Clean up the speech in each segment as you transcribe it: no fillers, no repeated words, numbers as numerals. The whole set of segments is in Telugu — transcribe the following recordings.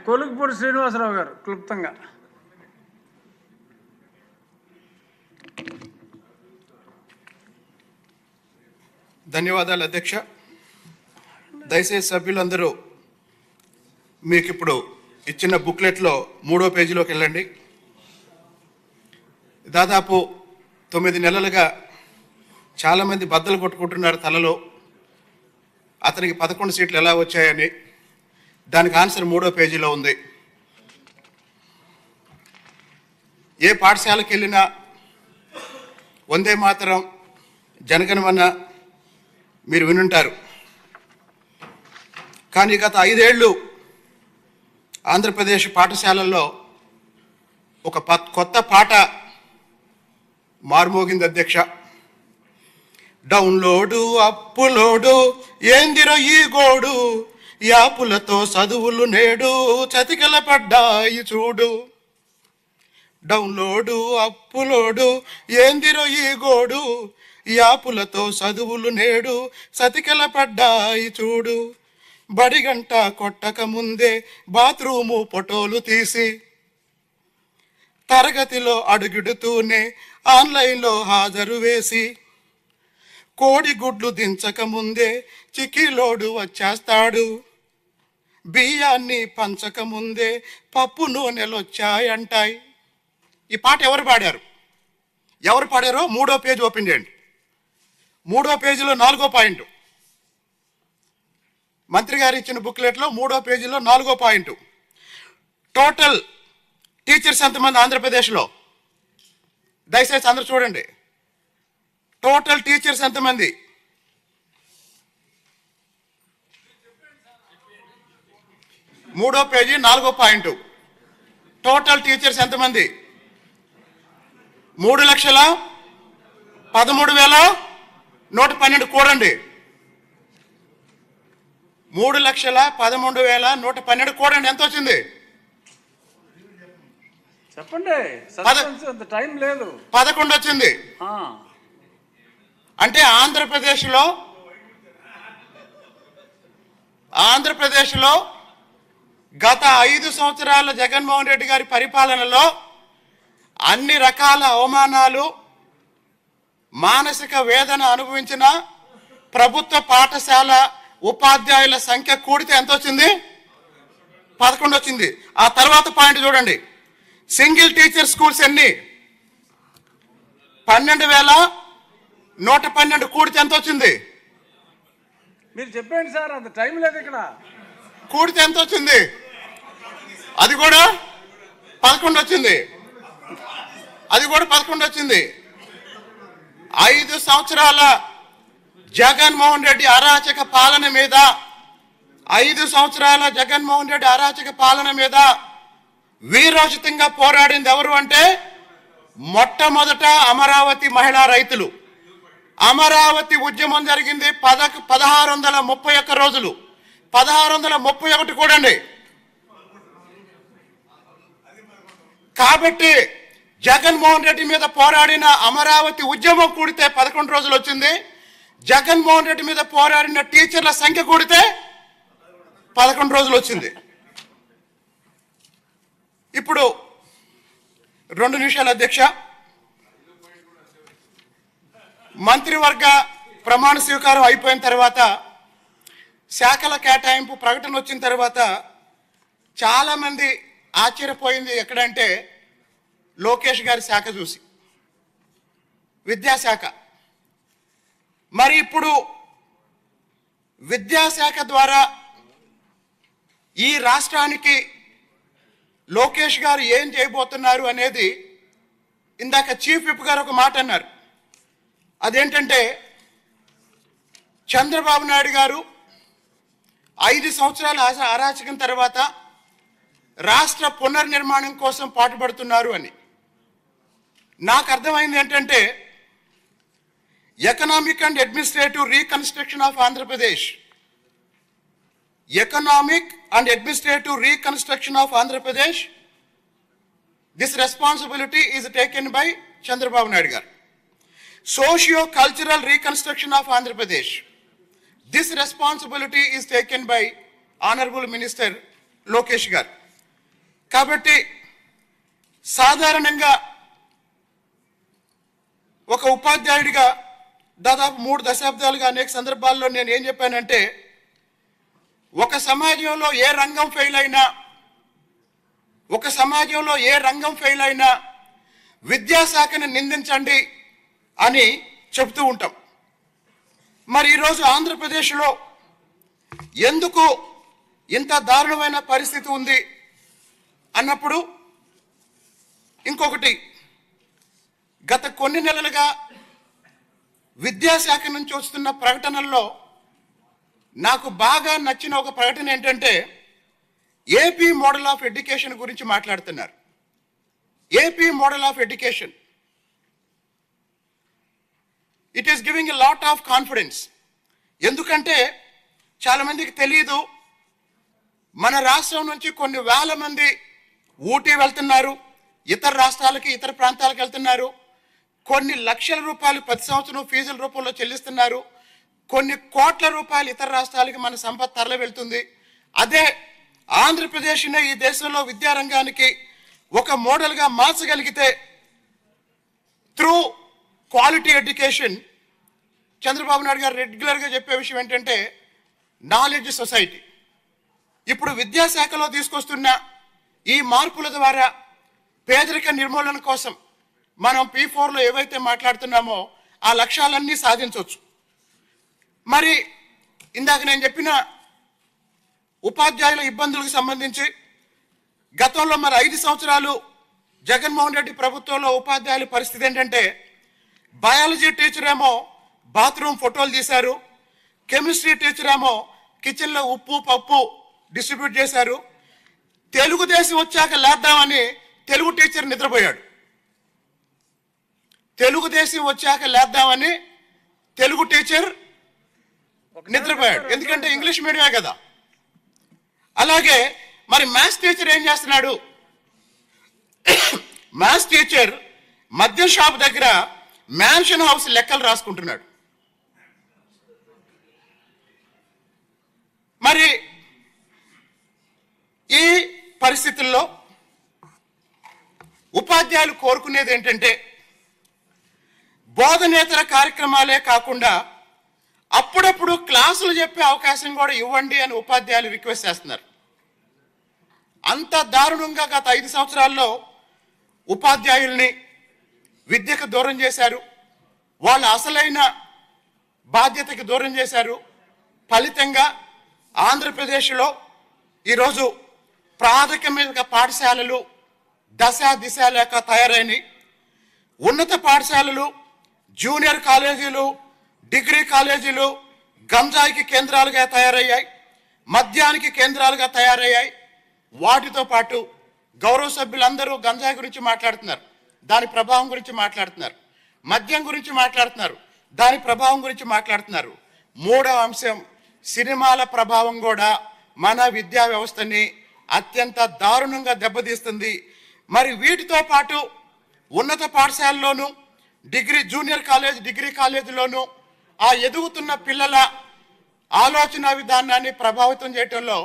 కొలుకుపూడి శ్రీనివాసరావు గారు క్లుప్తంగా. ధన్యవాదాలు అధ్యక్ష. దయచేసి సభ్యులందరూ మీకు ఇప్పుడు ఇచ్చిన బుక్లెట్లో 3వ పేజీలోకి వెళ్ళండి. దాదాపు 9 నెలలుగా చాలామంది బద్దలు కొట్టుకుంటున్నారు తలలో, అతనికి 11 సీట్లు ఎలా వచ్చాయని. దానికి ఆన్సర్ 3వ పేజీలో ఉంది. ఏ పాఠశాలకు వెళ్ళినా వందే మాతరం, జనగణమన మీరు వినుంటారు. కానీ గత 5 ఏళ్ళు ఆంధ్రప్రదేశ్ పాఠశాలల్లో ఒక కొత్త పాట మార్మోగింది అధ్యక్ష. డౌన్లోడు అప్పులోడు ఏందిరో ఈ గోడు, యాపులతో చదువులు నేడు చతికిల పడ్డాయి చూడు. డౌన్లోడు అప్పులోడు ఏందిరో ఈ గోడు, యాపులతో చదువులు నేడు చతికిల పడ్డాయి చూడు. బడిగంట కొట్టక ముందే బాత్రూము ఫోటోలు తీసి, తరగతిలో అడుగుడుతూనే ఆన్లైన్లో హాజరు వేసి, కోడిగుడ్లు దించక ముందే చిక్కిలోడు వచ్చేస్తాడు, బియ్యాన్ని పంచక ముందే పప్పు నూనెలొచ్చాయంటాయి. ఈ పాట ఎవరు పాడారు? ఎవరు పాడారో 3వ పేజీ ఓపెన్ చేయండి. 3వ పేజీలో 4వ పాయింట్, మంత్రి గారు ఇచ్చిన బుక్లెట్లో 3వ పేజీలో 4వ పాయింట్. టోటల్ టీచర్స్ ఎంతమంది ఆంధ్రప్రదేశ్లో? దయచేసి అందరూ చూడండి. టోటల్ టీచర్స్ ఎంతమంది? మూడో పేజీ 4వ పాయింట్. టోటల్ టీచర్స్ ఎంతమంది? 3,13,112 కూడండి. 3,13,112 కూడండి. ఎంత వచ్చింది చెప్పండి. టైం లేదు. 11 వచ్చింది. అంటే ఆంధ్రప్రదేశ్లో గత 5 సంవత్సరాల జగన్మోహన్ రెడ్డి గారి పరిపాలనలో అన్ని రకాల అవమానాలు, మానసిక వేదన అనుభవించిన ప్రభుత్వ పాఠశాల ఉపాధ్యాయుల సంఖ్య కూడితే ఎంత వచ్చింది? 11 వచ్చింది. ఆ తర్వాత పాయింట్ చూడండి. సింగిల్ టీచర్ స్కూల్స్ ఎన్ని? 12,112 కూడితే ఎంత వచ్చింది? మీరు చెప్పండి సార్, అంత టైం లేదు ఇక్కడ. కూడితే ఎంత వచ్చింది? అది కూడా 11 వచ్చింది. అది కూడా 11 వచ్చింది. 5 సంవత్సరాల జగన్మోహన్ రెడ్డి అరాచక పాలన మీద, 5 సంవత్సరాల జగన్మోహన్ రెడ్డి అరాచక పాలన మీద వీరోచితంగా పోరాడింది ఎవరు అంటే మొట్టమొదట అమరావతి మహిళా రైతులు. అమరావతి ఉద్యమం జరిగింది 1631 రోజులు. 1631 కూడండి. కాబట్టి జగన్మోహన్ రెడ్డి మీద పోరాడిన అమరావతి ఉద్యమం కూడితే 11 రోజులు వచ్చింది. జగన్మోహన్ రెడ్డి మీద పోరాడిన టీచర్ల సంఖ్య కూడితే 11 రోజులు వచ్చింది. ఇప్పుడు 2 నిమిషాలు అధ్యక్ష. మంత్రివర్గ ప్రమాణ స్వీకారం అయిపోయిన తర్వాత, శాఖల కేటాయింపు ప్రకటన వచ్చిన తర్వాత చాలామంది ఆశ్చర్యపోయింది ఎక్కడంటే లోకేష్ గారి శాఖ చూసి, విద్యాశాఖ. మరి ఇప్పుడు విద్యాశాఖ ద్వారా ఈ రాష్ట్రానికి లోకేష్ గారు ఏం చేయబోతున్నారు అనేది ఇందాక చీఫ్ విప్ గారు ఒక మాట అన్నారు. అదేంటంటే చంద్రబాబు నాయుడు గారు 5 సంవత్సరాల అరాచకం తర్వాత రాష్ట్ర పునర్నిర్మాణం కోసం పాటుపడుతున్నారు అని. నాకు అర్థమైంది ఏంటంటే economic and administrative reconstruction of Andhra Pradesh, economic and administrative reconstruction of Andhra Pradesh, this responsibility is taken by Chandrababu Naidu గారు. Socio-cultural reconstruction of Andhra Pradesh, this responsibility is taken by Honorable Minister Lokesh Garu. కాబట్టి సాధారణంగా ఒక ఉపాధ్యాయుడిగా దాదాపు 3 దశాబ్దాలుగా అనేక సందర్భాల్లో నేను ఏం చెప్పానంటే, ఒక సమాజంలో ఏ రంగం ఫెయిల్ అయినా విద్యాశాఖను నిందించండి అని చెప్తూ ఉంటాం. మరి ఈరోజు ఆంధ్రప్రదేశ్లో ఎందుకు ఇంత దారుణమైన పరిస్థితి ఉంది అన్నప్పుడు, ఇంకొకటి, గత కొన్ని నెలలుగా విద్యాశాఖ నుంచి వస్తున్న ప్రకటనల్లో నాకు బాగా నచ్చిన ఒక ప్రకటన ఏంటంటే, ఏపీ మోడల్ ఆఫ్ ఎడ్యుకేషన్ గురించి మాట్లాడుతున్నారు. AP model of education, it is giving a lot of confidence. ఎందుకంటే చాలా మందికి తెలియదు, మన రాష్ట్రం నుంచి కొన్ని వేల మంది ఊటీ వెళ్తున్నారు, ఇతర రాష్ట్రాలకి ఇతర ప్రాంతాలకు వెళ్తున్నారు, కొన్ని లక్షల రూపాయలు ప్రతి సంవత్సరం ఫీజుల రూపంలో చెల్లిస్తున్నారు, కొన్ని కోట్ల రూపాయలు ఇతర రాష్ట్రాలకి మన సంపద తరలి వెళ్తుంది. అదే ఆంధ్రప్రదేశ్నే ఈ దేశంలో విద్యారంగానికి ఒక మోడల్గా మార్చగలిగితే through quality education, Chandrababu Naidu garu రెగ్యులర్గా చెప్పే విషయం ఏంటంటే నాలెడ్జ్ సొసైటీ. ఇప్పుడు విద్యాశాఖలో తీసుకొస్తున్న ఈ మార్పుల ద్వారా పేదరిక నిర్మూలన కోసం మనం P4లో ఏవైతే మాట్లాడుతున్నామో ఆ లక్ష్యాలన్నీ సాధించవచ్చు. మరి ఇందాక నేను చెప్పిన ఉపాధ్యాయుల ఇబ్బందులకు సంబంధించి గతంలో మరి 5 సంవత్సరాలు జగన్మోహన్ రెడ్డి ప్రభుత్వంలో ఉపాధ్యాయుల పరిస్థితి ఏంటంటే, బయాలజీ టీచర్ ఏమో బాత్రూమ్ ఫోటోలు తీశారు, కెమిస్ట్రీ టీచర్ ఏమో కిచెన్లో ఉప్పు పప్పు డిస్ట్రిబ్యూట్ చేశారు, తెలుగుదేశం వచ్చాక లేద్దామని తెలుగు టీచర్ నిద్రపోయాడు. తెలుగుదేశం వచ్చాక లేద్దామని తెలుగు టీచర్ నిద్రపోయాడు, ఎందుకంటే ఇంగ్లీష్ మీడియమే కదా. అలాగే మరి మ్యాథ్స్ టీచర్ ఏం చేస్తున్నాడు? మ్యాథ్స్ టీచర్ మద్యం షాప్ దగ్గర మ్యాన్షన్ హౌస్ లెక్కలు రాసుకుంటున్నాడు. మరి ఈ పరిస్థితుల్లో ఉపాధ్యాయులు కోరుకునేది ఏంటంటే, బోధనేతర కార్యక్రమాలే కాకుండా అప్పుడప్పుడు క్లాసులు చెప్పే అవకాశం కూడా ఇవ్వండి అని ఉపాధ్యాయులు రిక్వెస్ట్ చేస్తున్నారు. అంత దారుణంగా గత 5 సంవత్సరాల్లో ఉపాధ్యాయుల్ని విద్యకు దూరం చేశారు, వాళ్ళ అసలైన బాధ్యతకి దూరం చేశారు. ఫలితంగా ఆంధ్రప్రదేశ్లో ఈరోజు ప్రాథమిక పాఠశాలలు దశ దిశ లేక తయారైనవి, ఉన్నత పాఠశాలలు, జూనియర్ కాలేజీలు, డిగ్రీ కాలేజీలు గంజాయికి కేంద్రాలుగా తయారయ్యాయి, మద్యానికి కేంద్రాలుగా తయారయ్యాయి. వాటితో పాటు గౌరవ సభ్యులందరూ గంజాయి గురించి మాట్లాడుతున్నారు, దాని ప్రభావం గురించి మాట్లాడుతున్నారు, మద్యం గురించి మాట్లాడుతున్నారు, దాని ప్రభావం గురించి మాట్లాడుతున్నారు. మూడవ అంశం, సినిమాల ప్రభావం కూడా మన విద్యా వ్యవస్థని అత్యంత దారుణంగా దెబ్బతీస్తుంది. మరి వీటితో పాటు ఉన్నత పాఠశాలలోను, జూనియర్ కాలేజ్, డిగ్రీ కాలేజీలోను ఆ ఎదుగుతున్న పిల్లల ఆలోచన విధానాన్ని ప్రభావితం చేయటంలో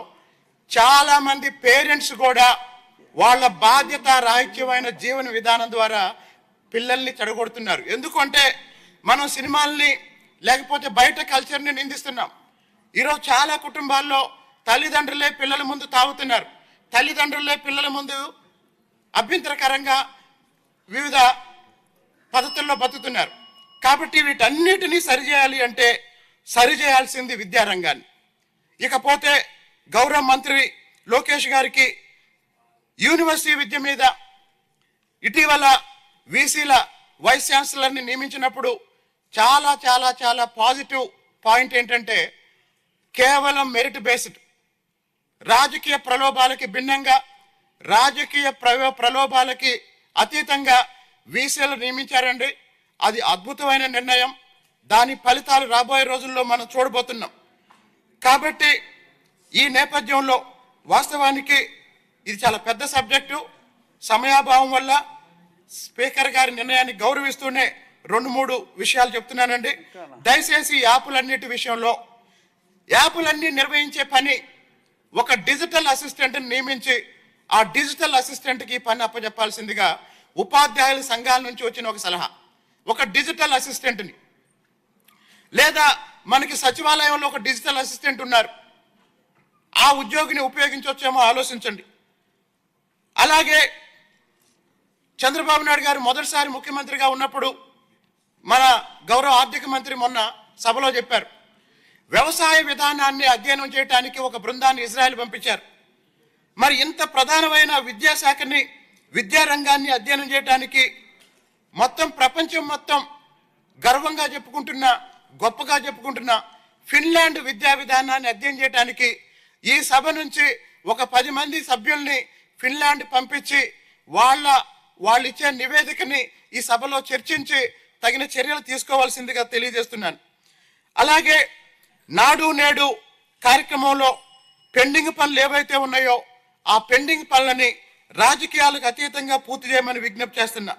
చాలామంది పేరెంట్స్ కూడా వాళ్ళ బాధ్యత రాహిత్యమైన జీవన విధానం ద్వారా పిల్లల్ని చెడగొడుతున్నారు. ఎందుకంటే మనం సినిమాల్ని లేకపోతే బయట కల్చర్ని నిందిస్తున్నాం. ఈరోజు చాలా కుటుంబాల్లో తల్లిదండ్రులే పిల్లల ముందు తాగుతున్నారు, తల్లిదండ్రులే పిల్లల ముందు అభ్యంతరకరంగా వివిధ పద్ధతుల్లో బతుకుతున్నారు. కాబట్టి వీటన్నిటినీ సరిచేయాలి అంటే సరిచేయాల్సింది విద్యారంగాన్ని. ఇకపోతే గౌరవ మంత్రి లోకేష్ గారికి యూనివర్సిటీ విద్య మీద ఇటీవల వీసీల వైస్ ఛాన్సలర్ని నియమించినప్పుడు చాలా చాలా చాలా పాజిటివ్ పాయింట్ ఏంటంటే, కేవలం మెరిట్ బేస్డ్, రాజకీయ ప్రలోభాలకి భిన్నంగా, రాజకీయ ప్రలోభాలకి అతీతంగా వీసీలు నియమించారండి. అది అద్భుతమైన నిర్ణయం. దాని ఫలితాలు రాబోయే రోజుల్లో మనం చూడబోతున్నాం. కాబట్టి ఈ నేపథ్యంలో వాస్తవానికి ఇది చాలా పెద్ద సబ్జెక్టు. సమయాభావం వల్ల స్పీకర్ గారి నిర్ణయాన్ని గౌరవిస్తూనే 2-3 విషయాలు చెప్తున్నానండి. దయచేసి యాపులన్నిటి విషయంలో, యాపులన్నీ నిర్వహించే పని ఒక డిజిటల్ అసిస్టెంట్ని నియమించి ఆ డిజిటల్ అసిస్టెంట్కి పని అప్పచెప్పాల్సిందిగా ఉపాధ్యాయుల సంఘాల నుంచి వచ్చిన ఒక సలహా. ఒక డిజిటల్ అసిస్టెంట్ని, లేదా మనకి సచివాలయంలో ఒక డిజిటల్ అసిస్టెంట్ ఉన్నారు, ఆ ఉద్యోగిని ఉపయోగించవచ్చేమో ఆలోచించండి. అలాగే చంద్రబాబు నాయుడు గారు మొదటిసారి ముఖ్యమంత్రిగా ఉన్నప్పుడు మన గౌరవ ఆర్థిక మంత్రి మొన్న సభలో చెప్పారు, వ్యవసాయ విధానాన్ని అధ్యయనం చేయడానికి ఒక బృందాన్ని ఇజ్రాయెల్ పంపించారు. మరి ఇంత ప్రధానమైన విద్యాశాఖని, విద్యారంగాన్ని అధ్యయనం చేయడానికి మొత్తం ప్రపంచం మొత్తం గర్వంగా చెప్పుకుంటున్న, గొప్పగా చెప్పుకుంటున్న ఫిన్లాండ్ విద్యా విధానాన్ని అధ్యయనం చేయడానికి ఈ సభ నుంచి ఒక 10 మంది సభ్యుల్ని ఫిన్లాండ్ పంపించి వాళ్ళు ఇచ్చే నివేదికని ఈ సభలో చర్చించి తగిన చర్యలు తీసుకోవాల్సిందిగా తెలియజేస్తున్నాను. అలాగే నాడు నేడు కార్యక్రమంలో పెండింగ్ పనులు ఏవైతే ఉన్నాయో ఆ పెండింగ్ పనులని రాజకీయాలకు అతీతంగా పూర్తి చేయమని విజ్ఞప్తి చేస్తున్నా.